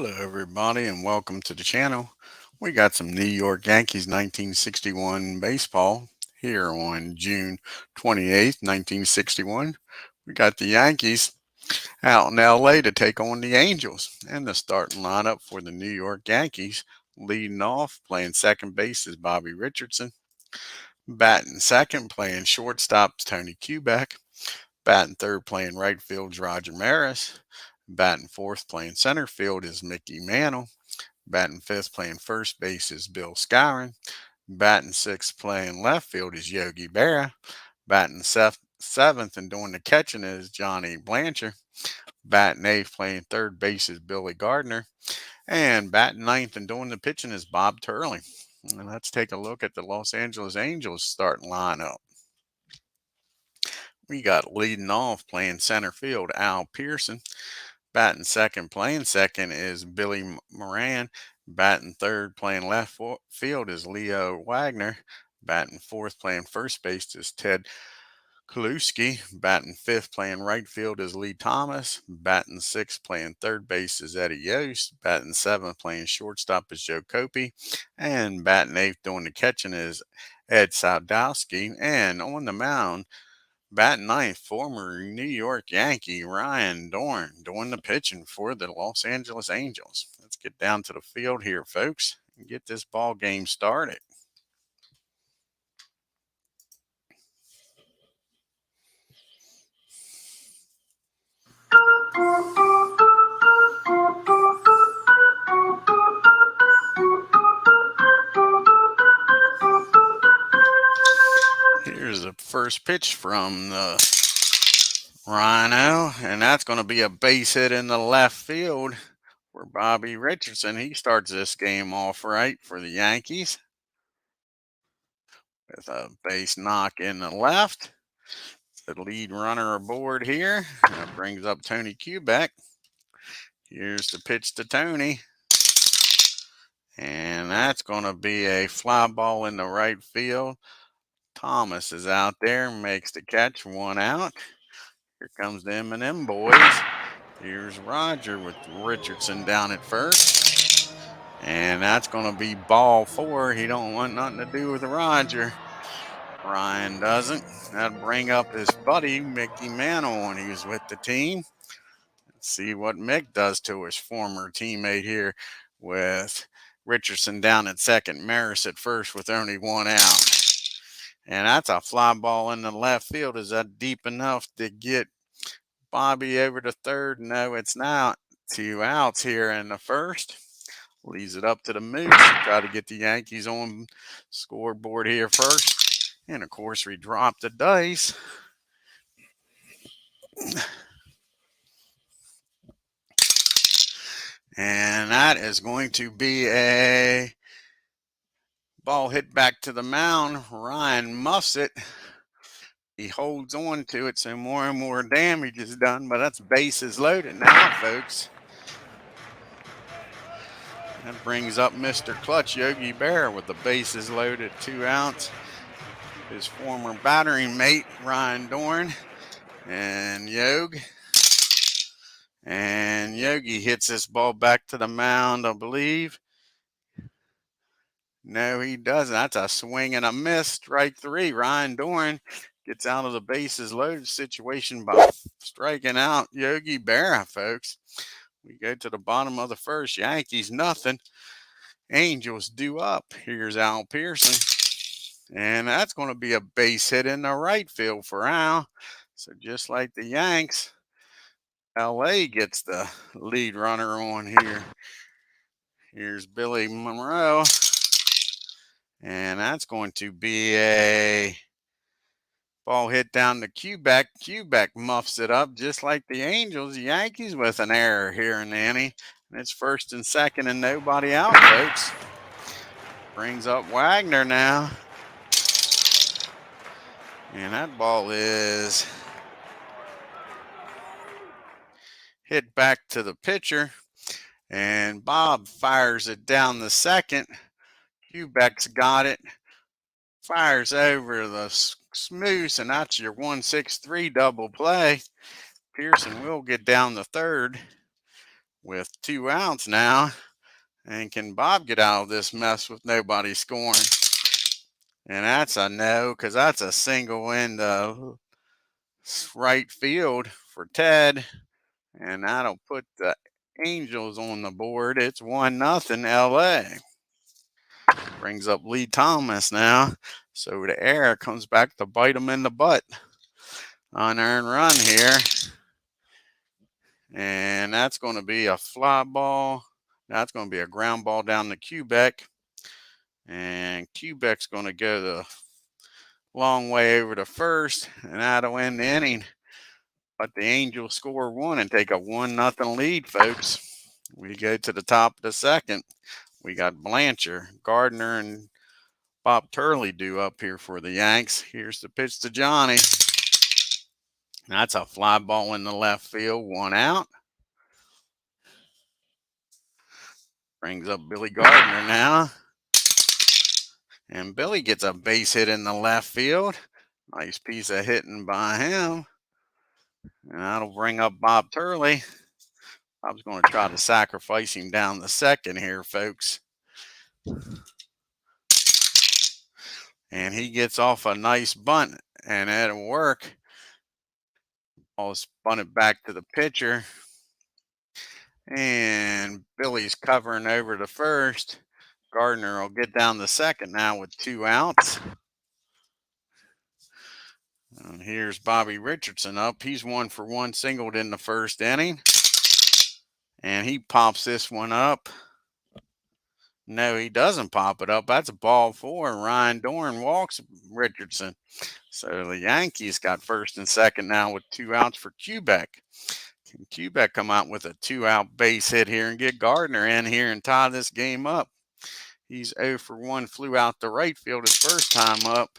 Hello, everybody, and welcome to the channel. We got some New York Yankees 1961 baseball here on June 28th, 1961. We got the Yankees out in LA to take on the Angels. And the starting lineup for the New York Yankees, leading off, playing second base is Bobby Richardson. Batting second, playing shortstop, Tony Kubek. Batting third, playing right field, Roger Maris. Batting fourth, playing center field is Mickey Mantle. Batting fifth, playing first base is Bill Skowron. Batting sixth, playing left field is Yogi Berra. Batting seventh and doing the catching is Johnny Blanchard. Batting eighth, playing third base is Billy Gardner. And batting ninth and doing the pitching is Bob Turley. And let's take a look at the Los Angeles Angels starting lineup. We got leading off, playing center field, Al Pearson. Batting second, playing second is Billy Moran. Batting third, playing left field is Leo Wagner. Batting fourth, playing first base is Ted Kaluski. Batting fifth, playing right field is Lee Thomas. Batting sixth, playing third base is Eddie Yost. Batting seventh, playing shortstop is Joe Copey. And batting eighth, doing the catching is Ed Sadowski. And on the mound, batting ninth, former New York Yankee Ryan Doran doing the pitching for the Los Angeles Angels. Let's get down to the field here, folks, and get this ball game started. Here's the first pitch from the Rhino, and that's going to be a base hit in the left field for Bobby Richardson. He starts this game off right for the Yankees with a base knock in the left. The lead runner aboard here. That brings up Tony Kubek. Here's the pitch to Tony. And that's going to be a fly ball in the right field. Thomas is out there, makes the catch, 1 out. Here comes the M&M boys. Here's Roger with Richardson down at first. And that's going to be ball 4. He don't want nothing to do with Roger. Ryan doesn't. That'll bring up his buddy, Mickey Mantle, when he was with the team. Let's see what Mick does to his former teammate here with Richardson down at second, Maris at first with only 1 out. And that's a fly ball in the left field. Is that deep enough to get Bobby over to third? No, it's not. 2 outs here in the first. Leaves it up to the Moose to try to get the Yankees on scoreboard here first. And of course, we dropped the dice. And that is going to be a ball hit back to the mound. Ryan muffs it. He holds on to it, so more and more damage is done, but that's bases loaded now, folks. That brings up Mr. Clutch, Yogi Berra, with the bases loaded, 2 outs. His former battering mate, Ryan Doran, and Yogi. And Yogi hits this ball back to the mound, I believe. No, he doesn't. That's a swing and a miss. Strike 3. Ryan Doran gets out of the bases loaded situation by striking out Yogi Berra, folks. We go to the bottom of the first. Yankees nothing. Angels due up. Here's Al Pearson. And that's going to be a base hit in the right field for Al. So just like the Yanks, LA gets the lead runner on here. Here's Billy Monroe. And that's going to be a ball hit down to Kubek. Kubek muffs it up just like the Angels. The Yankees with an error here in the inning. And it's first and second and nobody out, folks. Brings up Wagner now. And that ball is hit back to the pitcher. And Bob fires it down the second. Kubek's got it. Fires over the Smooth, and that's your 1-6-3 double play. Pearson will get down the third. with 2 outs now. And can Bob get out of this mess with nobody scoring? And that's a no, because that's a single in the right field for Ted. And that'll put the Angels on the board. It's 1-0 LA. Brings up Lee Thomas now. So the air comes back to bite him in the butt. Unearned run here. And that's going to be a fly ball. That's going to be a ground ball down to Quebec. And Quebec's going to go the long way over to first. And that'll end the inning. But the Angels score 1 and take a 1-0 lead, folks. We go to the top of the second. We got Blanchard, Gardner, and Bob TURLEY due up here for the Yanks. Here's the pitch to Johnny. That's a fly ball in the left field, 1 out. Brings up Billy Gardner now. And Billy gets a base hit in the left field. Nice piece of hitting by him. And that'll bring up Bob TURLEY. Bob's going to try to sacrifice him down the second here, folks. And he gets off a nice bunt, and it'll work. Ball spun it back to the pitcher. And Billy's covering over to first. Gardner will get down the second now with 2 outs. And here's Bobby Richardson up. He's 1-for-1 singled in the first inning. And he pops this one up. No, he doesn't pop it up. That's a ball 4. Ryan Doran walks Richardson. So the Yankees got first and second now with 2 outs for Quebec. Can Quebec come out with a 2-out base hit here and get Gardner in here and tie this game up? He's 0-for-1, flew out to right field his first time up.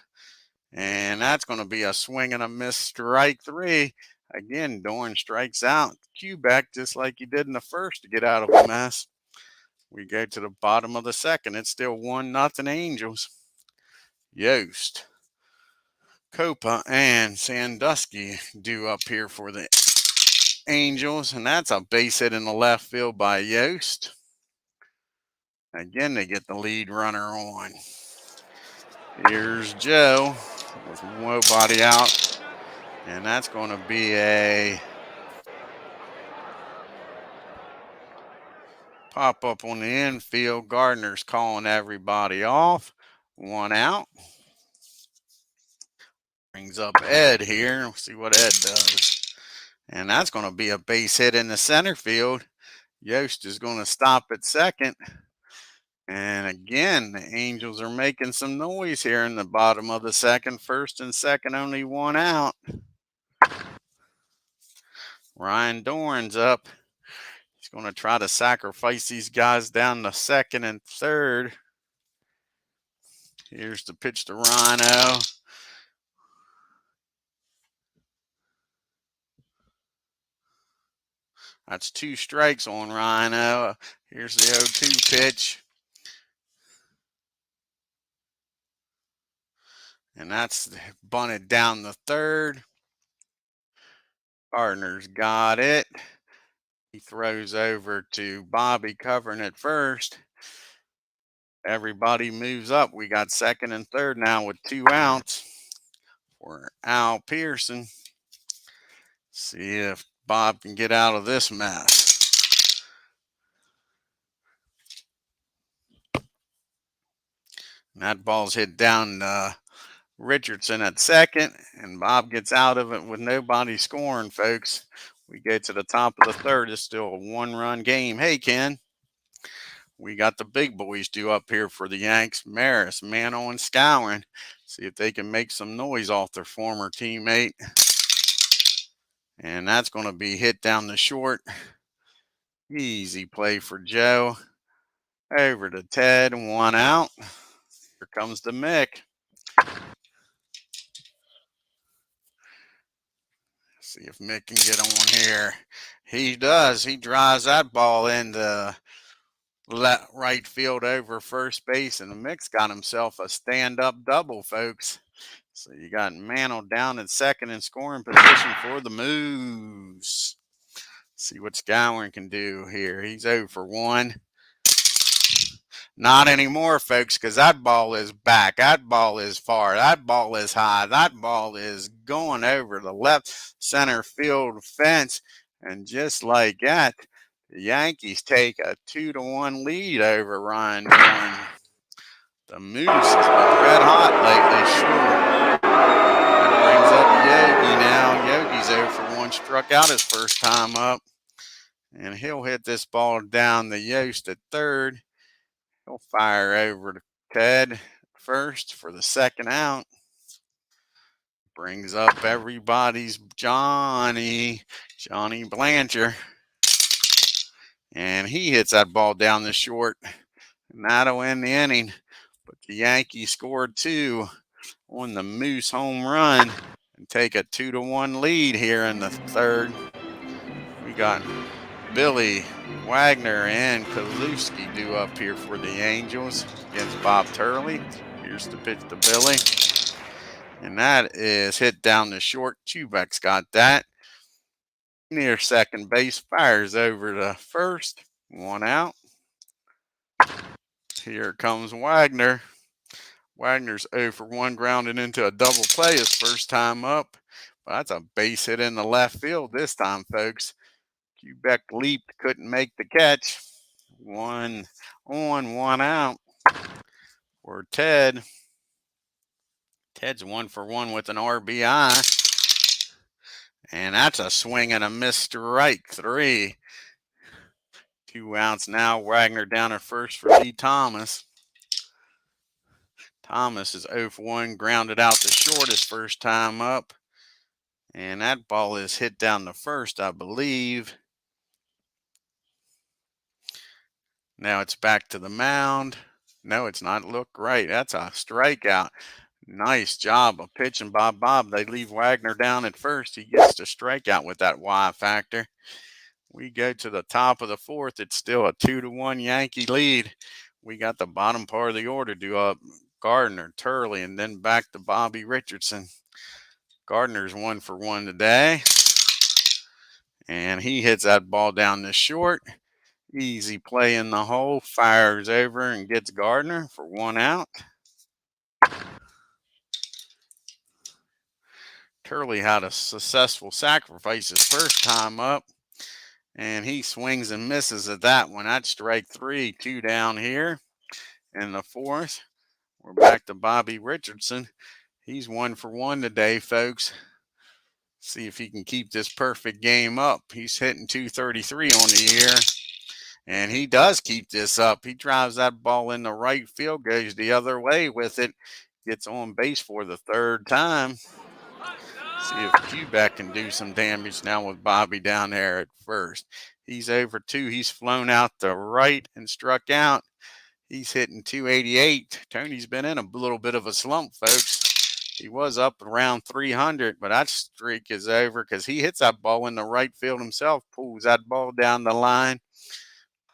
And that's going to be a swing and a miss, strike 3. Again, Doran strikes out Quebec just like he did in the first to get out of a mess. We go to the bottom of the second. It's still 1-0 Angels. Yost, Copa, and Sandusky due up here for the Angels. And that's a base hit in the left field by Yost. Again, they get the lead runner on. Here's Joe with nobody out. And that's going to be a pop up on the infield. Gardner's calling everybody off. 1 out. Brings up Ed here. We'll see what Ed does. And that's going to be a base hit in the center field. Yost is going to stop at second. And again, the Angels are making some noise here in the bottom of the second. First and second, only 1 out. Ryan Doran's up. He's going to try to sacrifice these guys down to second and third. Here's the pitch to Rhino. That's 2 strikes on Rhino. Here's the 0-2 pitch. And that's bunted down the third. Gardner's got it. He throws over to Bobby covering it first. Everybody moves up. We got second and third now with 2 outs for Al Pearson. See if Bob can get out of this mess. And that ball's hit down Richardson at second, and Bob gets out of it with nobody scoring, folks. We get to the top of the third. It's still a 1-run game. Hey, Ken. We got the big boys due up here for the Yanks. Maris, Mano, and Scourin. See if they can make some noise off their former teammate. And that's going to be hit down the short. Easy play for Joe. Over to Ted, 1 out. Here comes the Mick. See if Mick can get on here. He does. He drives that ball into right field over first base, and Mick's got himself a stand-up double, folks. So you got Mano down at second in scoring position for the Moose. See what Skyward can do here. He's 0 for 1. Not anymore, folks, because that ball is back. That ball is far. That ball is high. That ball is going over the left center field fence. And just like that, the Yankees take a 2-1 lead over RYNE DUREN. The Moose has been red hot lately, sure. That brings up Yogi now. Yogi's 0 for 1, struck out his first time up. And he'll hit this ball down the Yost at third. He'll fire over to Ted first for the second out. Brings up everybody's Johnny Blanchard. And he hits that ball down the short. And that'll end the inning. But the Yankees scored 2 on the Moose home run and take a 2-1 lead here in the third. We got Billy, Wagner, and Kalewski due up here for the Angels against Bob TURLEY. Here's the pitch to Billy. And that is hit down the short. Chubek's got that. Near second base, fires over to first. 1 out. Here comes Wagner. Wagner's 0 for 1, grounded into a double play his first time up. But that's a base hit in the left field this time, folks. Quebec leaped, couldn't make the catch. 1 on, 1 out for Ted. Ted's 1 for 1 with an RBI. And that's a swing and a miss, strike 3. 2 outs now. Wagner down at first for D. Thomas. Thomas is 0 for 1, grounded out the short his first time up. And that ball is hit down the first, I believe. Now it's back to the mound. No, it's not. Look right. That's a strikeout. Nice job of pitching by Bob. They leave Wagner down at first. He gets the strikeout with that Y factor. We go to the top of the fourth. It's still a 2-1 Yankee lead. We got the bottom part of the order due up. Gardner, Turley, and then back to Bobby Richardson. Gardner's 1 for 1 today. And he hits that ball down the short. Easy play in the hole. Fires over and gets Gardner for 1 out. Turley had a successful sacrifice his first time up. And he swings and misses at that one. That's strike 3, 2 down here in the fourth. We're back to Bobby Richardson. He's 1 for 1 today, folks. See if he can keep this perfect game up. He's hitting 233 on the year. And he does keep this up. He drives that ball in the right field, goes the other way with it, gets on base for the third time. See if Quebec can do some damage now with Bobby down there at first. He's over 2. He's flown out the right and struck out. He's hitting 288. Tony's been in a little bit of a slump, folks. He was up around 300, but that streak is over because he hits that ball in the right field himself, pulls that ball down the line.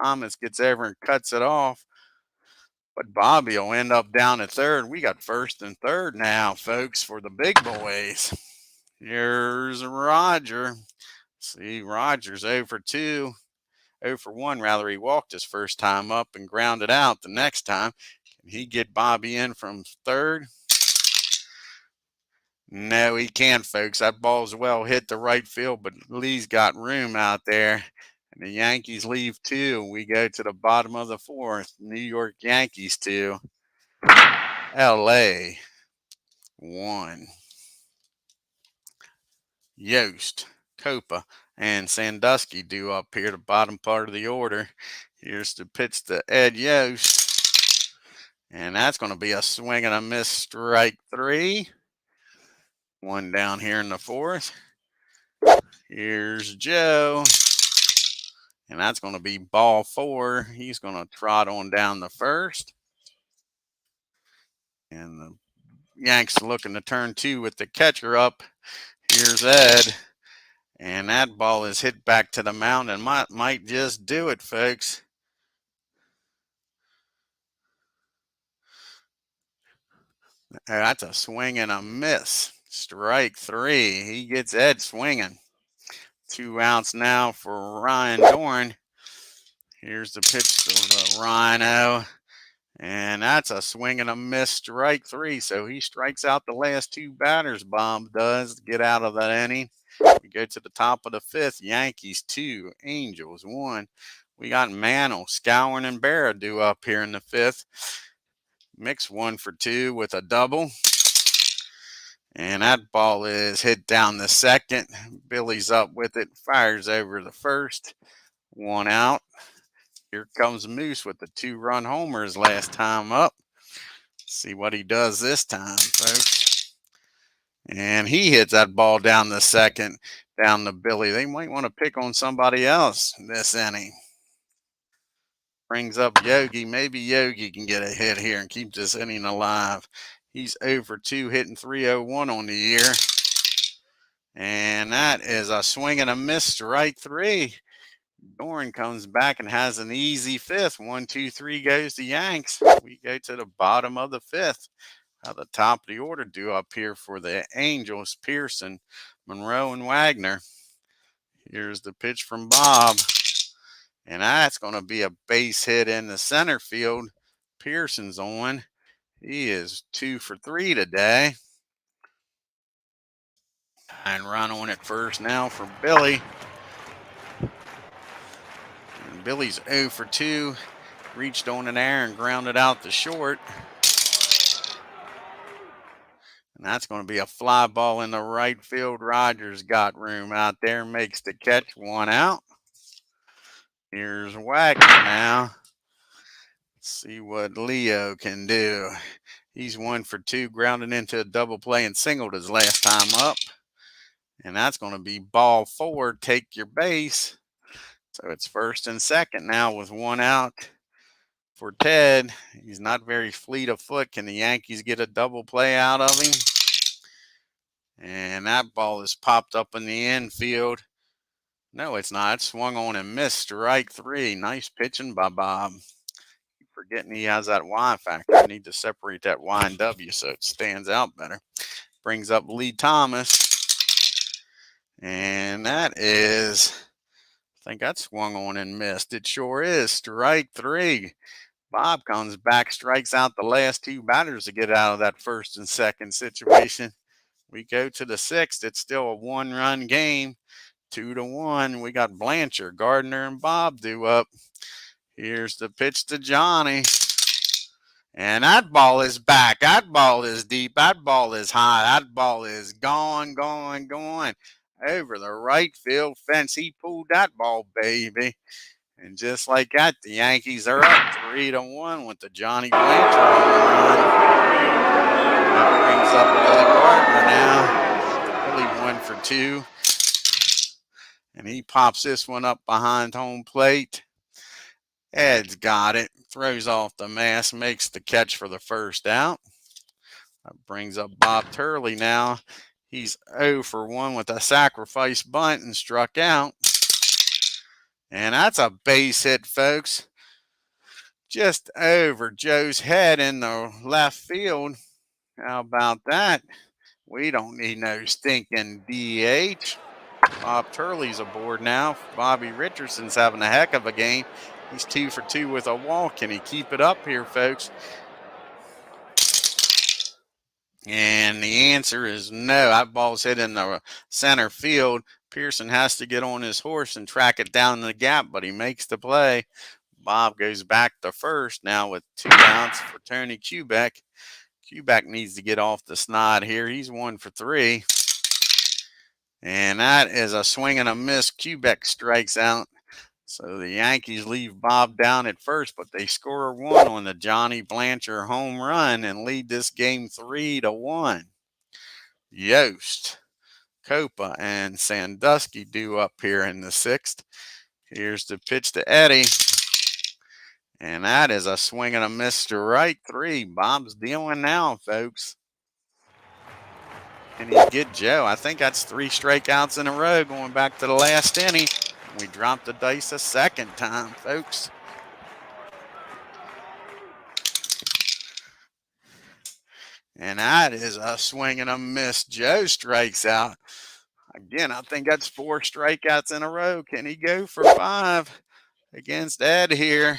Thomas gets over and cuts it off. But Bobby will end up down at third. We got first and third now, folks, for the big boys. Here's Roger. See, Roger's 0 for 2. 0 for 1, rather. He walked his first time up and grounded out the next time. Can he get Bobby in from third? No, he can't, folks. That ball's well hit the right field, but Lee's got room out there. And the Yankees leave 2. We go to the bottom of the fourth. New York Yankees 2. LA 1. Yost, Copa, and Sandusky due up here, the bottom part of the order. Here's the pitch to Ed Yost. And that's going to be a swing and a miss, strike 3. 1 down here in the fourth. Here's Joe. And that's going to be ball 4. He's going to trot on down the first. And the Yanks looking to turn 2 with the catcher up. Here's Ed. And that ball is hit back to the mound and might just do it, folks. That's a swing and a miss. Strike 3. He gets Ed swinging. 2 outs now for Ryan Doran. Here's the pitch to the Rhino. And that's a swing and a miss, strike 3. So he strikes out the last 2 batters, Bob does, to get out of that inning. We go to the top of the 5th. Yankees 2, Angels 1. We got Mantle, Skowron, and Berra due up here in the 5th. Mix 1 for 2 with a double. And that ball is hit down the second. Billy's up with it, fires over the first. 1 out. Here comes Moose with the 2-run homer his last time up. See what he does this time, folks. And he hits that ball down the second, down to Billy. They might want to pick on somebody else this inning. Brings up Yogi. Maybe Yogi can get a hit here and keep this inning alive. He's 0 for 2, hitting .301 on the year. And that is a swing and a miss, strike 3. Doran comes back and has an easy 5th. 1, 2, 3 goes the Yanks. We go to the bottom of the 5th. At the top of the order due up here for the Angels, Pearson, Monroe, and Wagner. Here's the pitch from Bob. And that's going to be a base hit in the center field. Pearson's on. He is 2 for 3 today. And run on at first now for Billy. And Billy's 0 for 2. Reached on an air and grounded out the short. And that's going to be a fly ball in the right field. Rogers got room out there, makes the catch, 1 out. Here's Wagner now. Let's see what Leo can do. He's 1 for 2, grounded into a double play and singled his last time up. And that's going to be ball 4, take your base. So it's first and second now with 1 out for Ted. He's not very fleet of foot. Can the Yankees get a double play out of him? And that ball is popped up in the infield. No, it's not. It swung on and missed, strike 3. Nice pitching by Bob. Forgetting he has that Y factor. I need to separate that Y and W so it stands out better. Brings up Lee Thomas. And that is, I think that swung on and missed. It sure is, strike 3. Bob comes back, strikes out the last 2 batters to get out of that first and second situation. We go to the 6th. It's still a 1-run game. 2-1. We got Blanchard, Gardner, and Bob due up. Here's the pitch to Johnny. And that ball is back. That ball is deep. That ball is high. That ball is gone. Over the right field fence. He pulled that ball, baby. And just like that, the Yankees are up 3-1 with the Johnny Blanchard home run. That brings up Billy Gardner now. Billy 1 for 2. And he pops this one up behind home plate. Ed's got it. Throws off the mask. Makes the catch for the first out. That brings up Bob TURLEY now. He's 0 for 1 with a sacrifice bunt and struck out. And that's a base hit, folks. Just over Joe's head in the left field. How about that? We don't need no stinking DH. Bob TURLEY's aboard now. Bobby Richardson's having a heck of a game. He's 2 for 2 with a walk. Can he keep it up here, folks? And the answer is no. That ball's hit in the center field. Pearson has to get on his horse and track it down the gap, but he makes the play. Bob goes back to first now with 2 outs for Tony Kubek. Kubek needs to get off the snide here. He's 1 for 3. And that is a swing and a miss. Kubek strikes out. So the Yankees leave Bob down at first, but they score 1 on the Johnny Blanchard home run and lead this game 3-1. Yost, Copa, and Sandusky due up here in the 6th. Here's the pitch to Eddie. And that is a swing and a miss, strike 3. Bob's dealing now, folks. Can he get Joe? I think that's 3 strikeouts in a row going back to the last inning. We dropped the dice a second time, folks. And that is a swing and a miss. Joe strikes out. Again, I think that's 4 strikeouts in a row. Can he go for 5 against Ed here?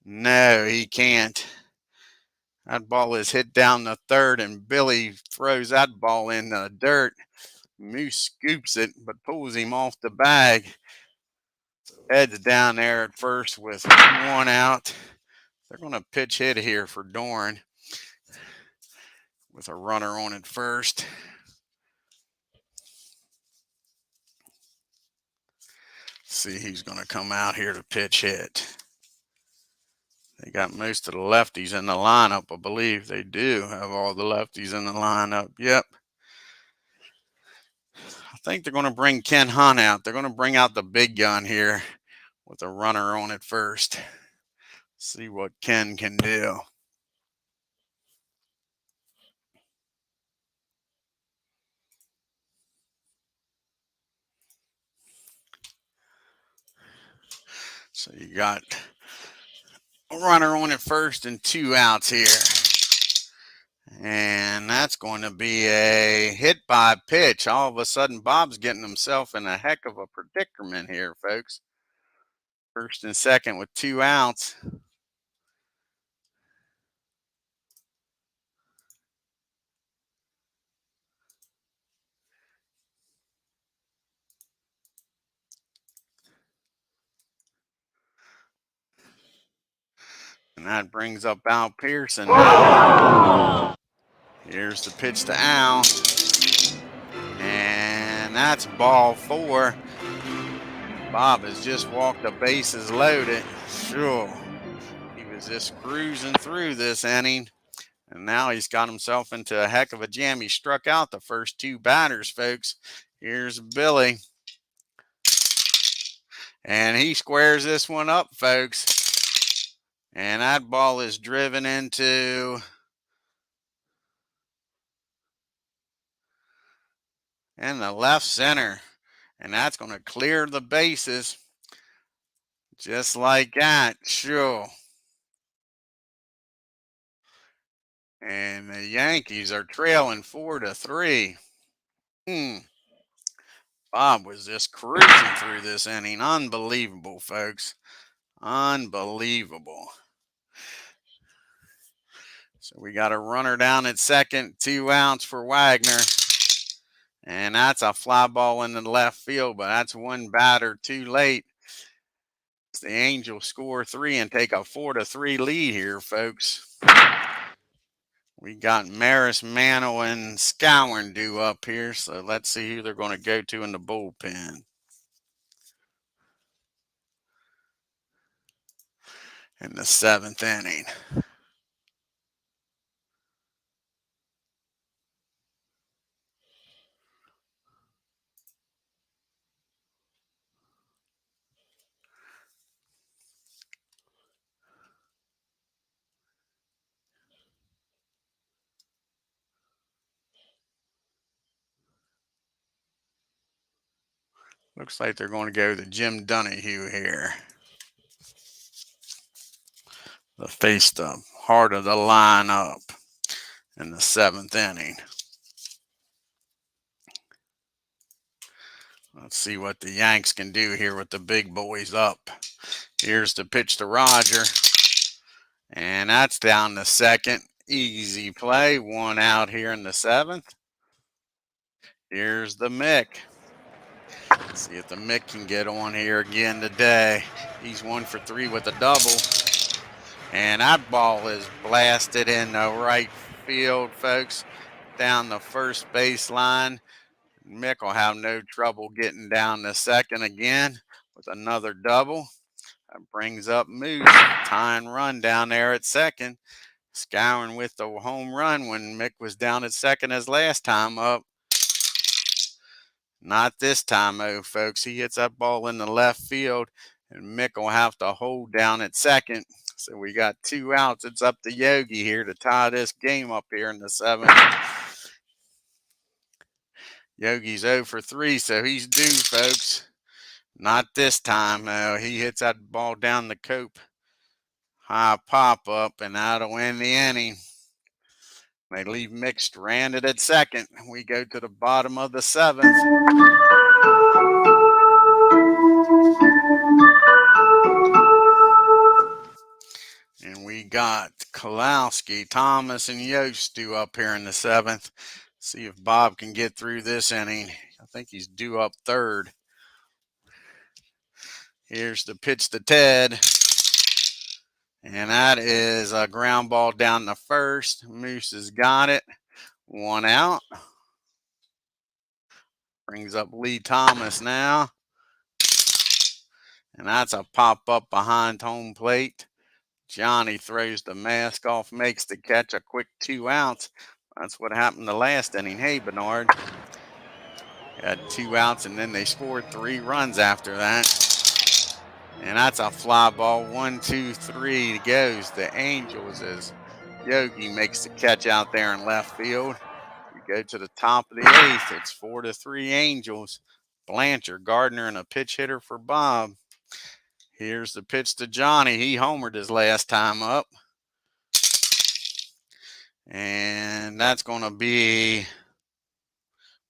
No, he can't. That ball is hit down the third, and Billy throws that ball in the dirt. Moose scoops it, but pulls him off the bag. Ed's down there at first with 1 out. They're going to pitch hit here for DUREN with a runner on at first. See who's going to come out here to pitch hit. They got most of the lefties in the lineup. I believe they do have all the lefties in the lineup. Yep. I think they're going to bring Ken Hunt out. They're going to bring out the big gun here with a runner on at first. See what Ken can do. So you got a runner on at first and 2 outs here. And that's going to be a hit by pitch. All of a sudden, Bob's getting himself in a heck of a predicament here, folks. First and second with 2 outs. And that brings up Al Pearson. Here's the pitch to Al. And that's ball 4. Bob has just walked the bases loaded. Sure. He was just cruising through this inning. And now he's got himself into a heck of a jam. He struck out the first 2 batters, folks. Here's Billy. And he squares this one up, folks. And that ball is driven into in the left center. And that's going to clear the bases. Just like that, sure. And the Yankees are trailing 4-3. Bob was just cruising through this inning. Unbelievable, folks. Unbelievable. So we got a runner down at second, 2 outs for Wagner. And that's a fly ball in the left field, but that's 1 batter too late. The Angels score 3 and take a 4-3 lead here, folks. We got Maris, Mano, and Scowen due up here, so let's see who they're going to go to in the bullpen. In the 7th inning. Looks like they're going to go to Jim Donahue here. The face the heart of the lineup in the 7th inning. Let's see what the Yanks can do here with the big boys up. Here's the pitch to Roger. And that's down the second. Easy play. 1 out here in the 7th. Here's the Mick. Let's see if the Mick can get on here again today. He's 1 for 3 with a double. And that ball is blasted in the right field, folks, down the first baseline. Mick will have no trouble getting down the second again with another double. That brings up Moose, tying run down there at second. Scowen with the home run when Mick was down at second his last time up. Not this time, though, folks. He hits that ball in the left field, and Mick will have to hold down at second. So we got 2 outs. It's up to Yogi here to tie this game up here in the 7th. Yogi's 0 for 3, so he's due, folks. Not this time, though. He hits that ball down the cope. High pop up, and that'll win the inning. They leave mixed, ran it at second. We go to the bottom of the seventh. And we got Kalowski, Thomas, and Yost due up here in the seventh. See if Bob can get through this inning. I think he's due up third. Here's the pitch to Ted. And that is a ground ball down the first. Moose has got it. One out. Brings up Lee Thomas now. And that's a pop up behind home plate. Johnny throws the mask off, makes the catch, a quick 2 outs. That's what happened the last inning. Hey, Bernard. Had 2 outs, and then they scored 3 runs after that. And that's a fly ball. 1, 2, 3 goes. The Angels as Yogi makes the catch out there in left field. We go to the top of the 8th. It's 4-3 Angels. Blanchard, Gardner, and a pitch hitter for Bob. Here's the pitch to Johnny. He homered his last time up. And that's going to be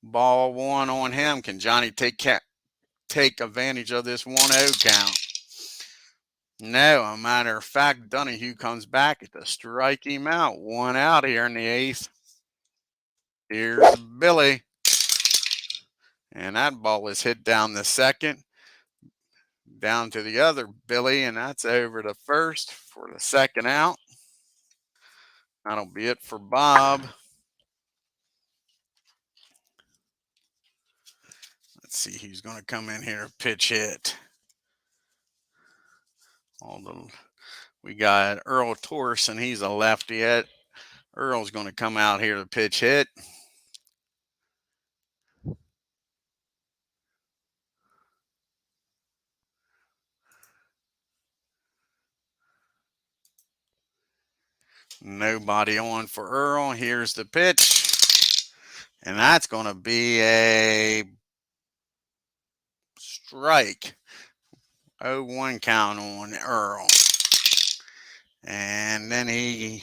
ball 1 on him. Can Johnny take advantage of this 1-0 count? No, a matter of fact, Donahue comes back to strike him out. 1 out here in the 8th. Here's Billy. And that ball is hit down the second. Down to the other Billy, and that's over to first for the 2nd out. That'll be it for Bob. Let's see who's going to come in here, pitch hit. We got Earl Torson. He's a lefty. Earl's going to come out here to pitch hit. Nobody on for Earl. Here's the pitch. And that's going to be a strike. 0-1 count on Earl. And then he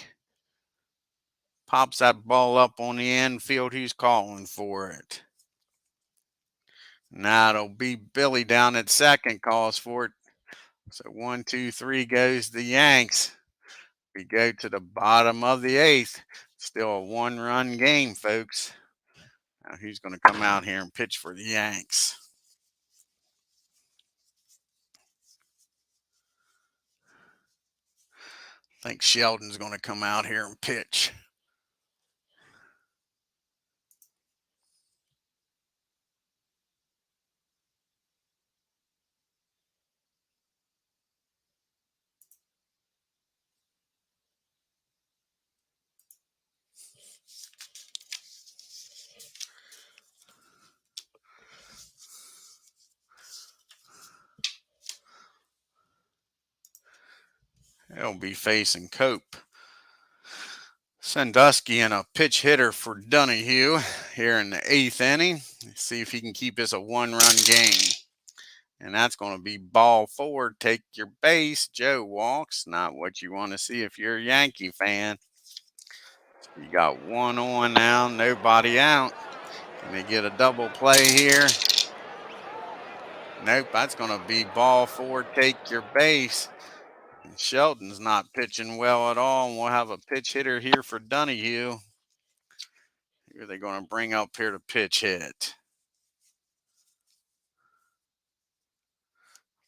pops that ball up on the infield. Who's calling for it? Now it'll be Billy down at second, calls for it. So 1, 2, 3 goes the Yanks. We go to the bottom of the 8th. Still a 1-run game, folks. Now who's going to come out here and pitch for the Yanks? I think Sheldon's going to come out here and pitch. He'll be facing Cope. Sandusky and a pitch hitter for Donahue here in the 8th inning. Let's see if he can keep this a 1-run game. And that's going to be ball 4. Take your base. Joe walks. Not what you want to see if you're a Yankee fan. So you got 1 on now. Nobody out. Can they get a double play here? Nope. That's going to be ball 4. Take your base. And Shelton's not pitching well at all. And we'll have a pitch hitter here for Donahue. Who are they going to bring up here to pitch hit?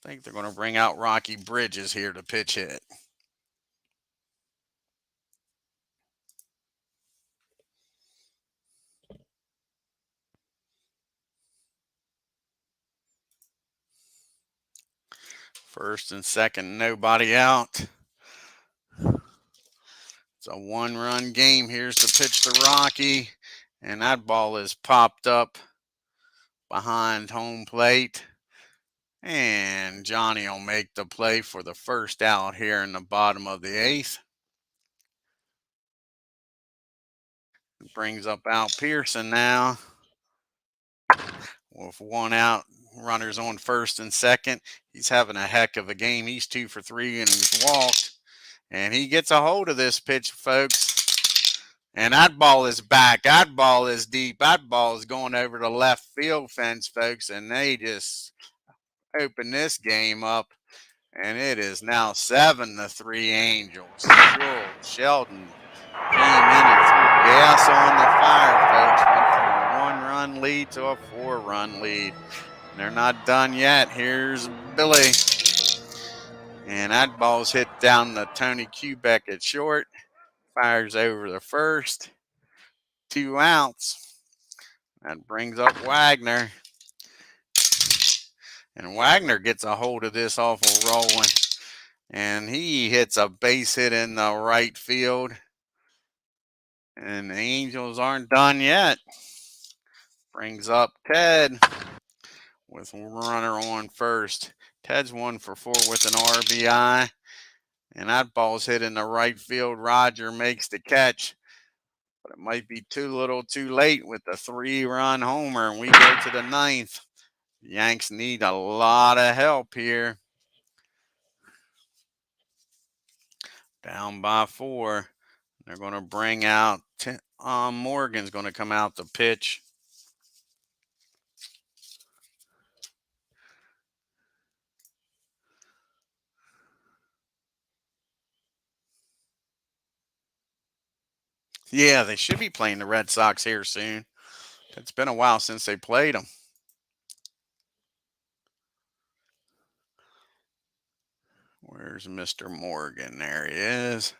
I think they're going to bring out Rocky Bridges here to pitch hit. First and second, nobody out. It's a 1-run game. Here's the pitch to Rocky. And that ball is popped up behind home plate. And Johnny will make the play for the first out here in the bottom of the 8th. It brings up Al Pearson now. With 1 out, runners on first and second. He's having a heck of a game. He's 2 for 3 and he's walked. And he gets a hold of this pitch, folks. And that ball is back. That ball is deep. That ball is going over the left field fence, folks. And they just open this game up. And it is now 7-3 Angels. Sure, Sheldon came in and threw gas on the fire, folks. Went from a 1-run lead to a 4-run lead. And they're not done yet. Here's Billy. And that ball's hit down to Tony Kubek at short. Fires over the first. 2 outs. That brings up Wagner. And Wagner gets a hold of this awful rolling. And he hits a base hit in the right field. And the Angels aren't done yet. Brings up Ted with a runner on first. Ted's 1 for 4 with an RBI. And that ball's hit in the right field. Roger makes the catch. But it might be too little too late with the 3-run homer. And we go to the 9th. The Yanks need a lot of help here. Down by 4. They're going to bring out Morgan's going to come out to pitch. Yeah, they should be playing the Red Sox here soon. It's been a while since they played them. Where's Mr. Morgan? There he is.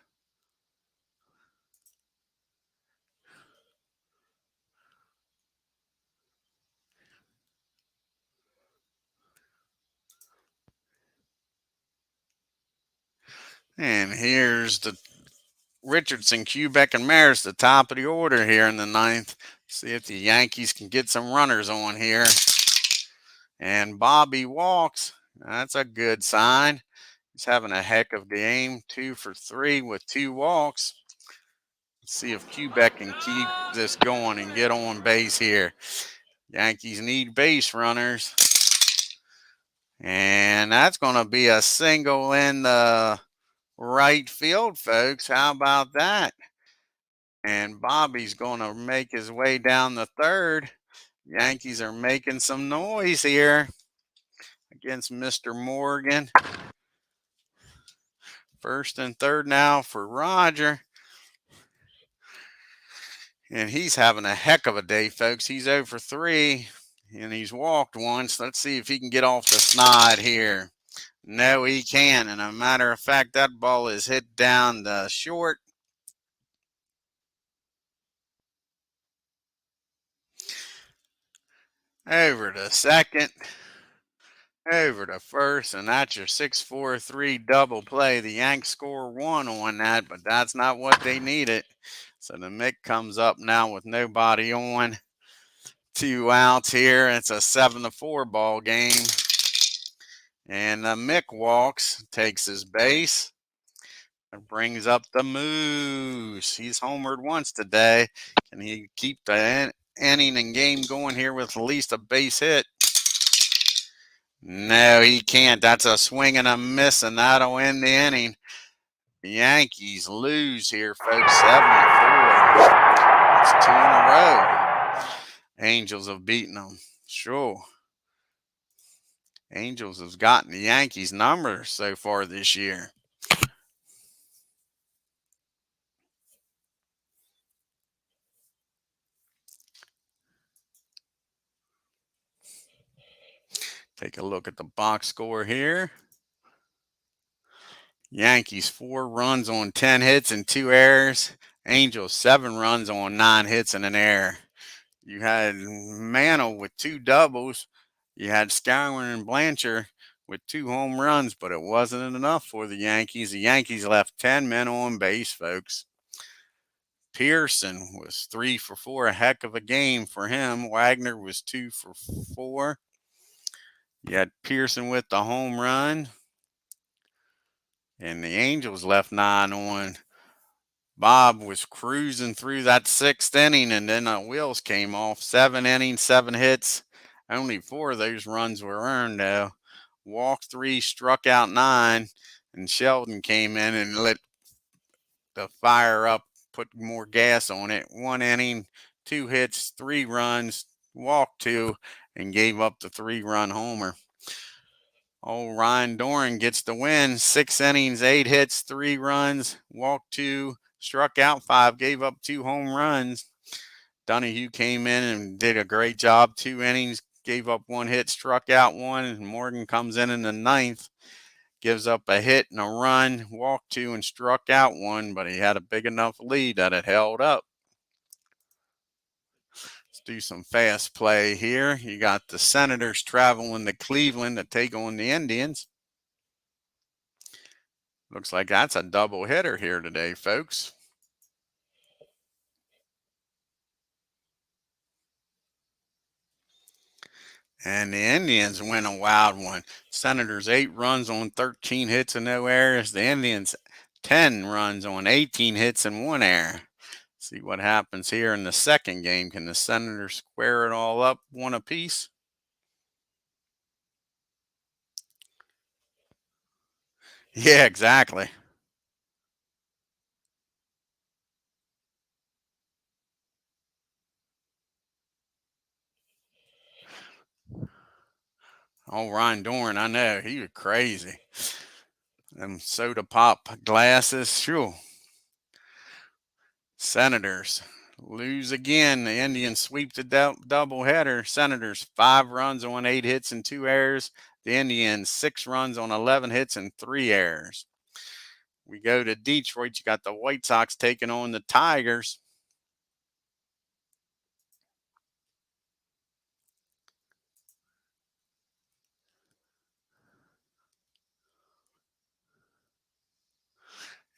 And here's the Richardson, Kubek, and Maris, the top of the order here in the 9th. See if the Yankees can get some runners on here. And Bobby walks. That's a good sign. He's having a heck of a game. 2 for 3 with 2 walks. Let's see if Kubek can keep this going and get on base here. Yankees need base runners. And that's going to be a single in the right field, folks. How about that? And Bobby's going to make his way down the 3rd. Yankees are making some noise here against Mr. Morgan. 1st and 3rd now for Roger. And he's having a heck of a day, folks. He's 0 for 3, and he's walked once. Let's see if he can get off the snide here. No, he can. And a matter of fact, that ball is hit down the short. Over to second. Over to first. And that's your 6-4-3 double play. The Yanks score 1 on that, but that's not what they needed. So the Mick comes up now with nobody on. 2 outs here. It's a 7-4 ball game. And Mick walks, takes his base, and brings up the Moose. He's homered once today. Can he keep the inning and game going here with at least a base hit? No, he can't. That's a swing and a miss, and that'll end the inning. The Yankees lose here, folks, 7-4. That's 2 in a row. Angels have beaten them. Sure. Angels have gotten the Yankees' number so far this year. Take a look at the box score here. Yankees 4 runs on 10 hits and 2 errors. Angels 7 runs on 9 hits and an error. You had Mantle with 2 doubles. You had Skowron and Blanchard with 2 home runs, but it wasn't enough for the Yankees. The Yankees left 10 men on base, folks. Pearson was 3 for 4, a heck of a game for him. Wagner was 2 for 4. You had Pearson with the home run. And the Angels left 9 on. Bob was cruising through that 6th inning, and then the wheels came off. 7 innings, 7 hits. Only 4 of those runs were earned, though. Walked 3, struck out 9, and Sheldon came in and lit the fire up put more gas on it. 1 inning, 2 hits, 3 runs, walked 2, and gave up the 3-run homer. Old RYNE DUREN gets the win. 6 innings, 8 hits, 3 runs, walked 2, struck out 5, gave up 2 home runs. Donahue came in and did a great job. 2 innings, gave up 1 hit, struck out 1. And Morgan comes in the ninth, gives up a hit and a run, walked 2, and struck out 1. But he had a big enough lead that it held up. Let's do some fast play here. You got the Senators traveling to Cleveland to take on the Indians. Looks like that's a double hitter here today, folks. And the Indians win a wild one. Senators 8 runs on 13 hits and no errors. The Indians 10 runs on 18 hits and 1 error. See what happens here in the second game. Can the Senators square it all up, 1 apiece? Yeah, exactly. Oh, RYNE DUREN, I know. He was crazy. Them soda pop glasses, sure. Senators lose again. The Indians sweep the doubleheader. Senators 5 runs on 8 hits and 2 errors. The Indians 6 runs on 11 hits and 3 errors. We go to Detroit. You got the White Sox taking on the Tigers.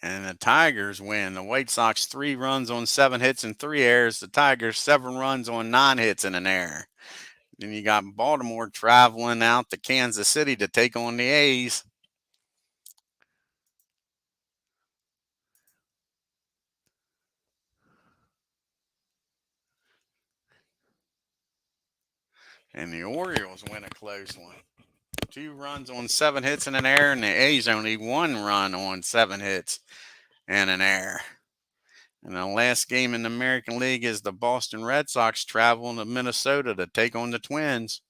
And the Tigers win. The White Sox 3 runs on 7 hits and 3 errors. The Tigers 7 runs on 9 hits and an error. Then you got Baltimore traveling out to Kansas City to take on the A's. And the Orioles win a close one. 2 runs on 7 hits and an error, and the A's only 1 run on 7 hits and an error. And the last game in the American League is the Boston Red Sox traveling to Minnesota to take on the Twins.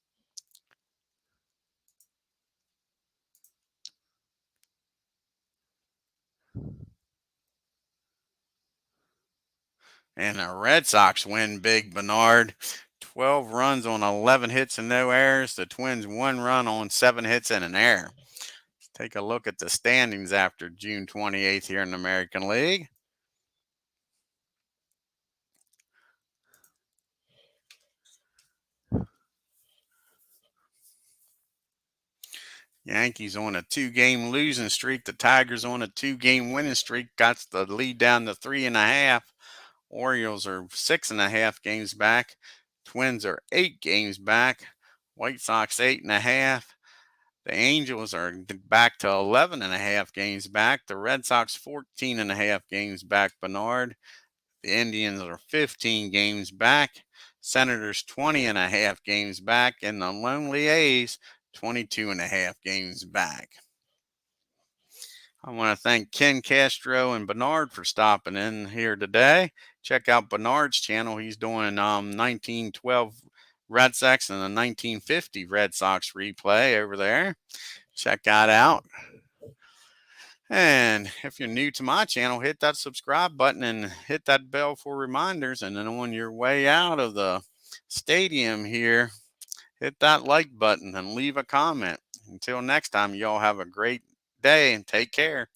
And the Red Sox win big, Bernard. 12 runs on 11 hits and no errors. The Twins 1 run on 7 hits and an error. Let's take a look at the standings after June 28th here in the American League. Yankees on a 2-game losing streak. The Tigers on a 2-game winning streak. Got the lead down to 3.5. Orioles are 6.5 games back. Twins are 8 games back. White Sox 8.5. The Angels are back to 11.5 games back. The Red Sox 14.5 games back, Bernard. The Indians are 15 games back. Senators 20.5 games back. And the Lonely A's 22.5 games back. I want to thank Ken Castro and Bernard for stopping in here today. Check out Bernard's channel. He's doing 1912 Red Sox and the 1950 Red Sox replay over there. Check that out. And if you're new to my channel, hit that subscribe button and hit that bell for reminders. And then on your way out of the stadium here, hit that like button and leave a comment. Until next time, y'all have a great day and take care.